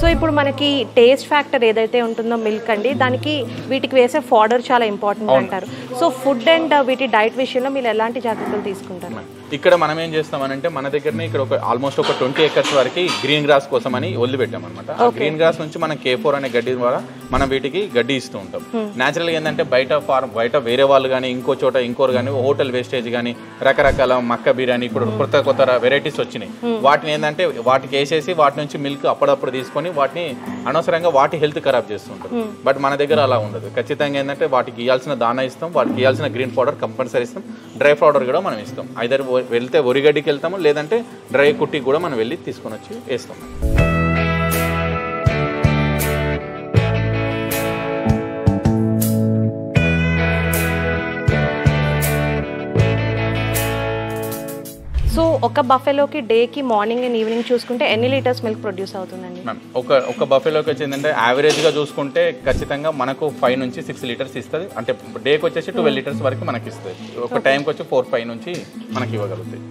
So ఇప్పుడు మనకి taste factor ఏదైతే ఉంటుందో మిల్క్ అండి, దానికి వీటికి వేసే ఫాడర్ చాలా ఇంపార్టెంట్ అంటారు. సో ఫుడ్ అండ్ వీటి డైట్ విషయంలో మీరు ఎలాంటి జాగ్రత్తలు తీసుకుంటారు? ఇక్కడ మనం ఏం చేస్తామనంటే మన దగ్గరనే ఇక్కడ ఆల్మోస్ట్ ఒక 20 acres వరకు గ్రీన్ గ్రాస్ కోసం అని వదిలిపెట్టాం అనమాట. ఆ గ్రీన్ గ్రాస్ నుంచి మనం K4 అనే గడ్డి ద్వారా మనం వీటికి గడ్డి ఇస్తూ ఉంటాం. న్యాచురల్గా ఏంటంటే బయట వేరే వాళ్ళు కానీ ఇంకో చోట ఇంకోరు కానీ హోటల్ వేస్టేజ్ కానీ రకరకాల మక్క బిర్యానీ ఇప్పుడు కొత్త వెరైటీస్ వచ్చినాయి. వాటిని ఏంటంటే వాటికి వేసేసి వాటి నుంచి మిల్క్ అప్పుడప్పుడు తీసుకొని వాటిని అనవసరంగా వాటి హెల్త్ ఖరాబ్ చేస్తుంటాం. బట్ మన దగ్గర అలా ఉండదు. ఖచ్చితంగా ఏంటంటే వాటికి ఇవ్వాల్సిన దానా ఇస్తాం, వాటికి ఇవ్వాల్సిన గ్రీన్ పౌడర్ కంపల్సరీ ఇస్తాం, డ్రై పౌడర్ కూడా మనం ఇస్తాం. ఐదర్ వెళ్తే వరిగడ్డికి వెళ్తాము, లేదంటే డ్రై కుట్టికి కూడా మనం వెళ్ళి తీసుకొని వచ్చి వేస్తాం. సో ఒక బఫెలోకి డేకి మార్నింగ్ అండ్ ఈవినింగ్ చూసుకుంటే ఎన్ని లీటర్స్ మిల్క్ ప్రొడ్యూస్ అవుతుందండి? ఒక బఫెలోకి వచ్చేందంటే యావరేజ్గా చూసుకుంటే ఖచ్చితంగా మనకు 5 నుంచి 6 లీటర్స్ ఇస్తుంది. అంటే డేకి వచ్చేసి 12 లీటర్స్ వరకు మనకి ఇస్తుంది. ఒక టైంకి వచ్చి 4-5 నుంచి మనకి ఇవ్వగలుగుతాయి.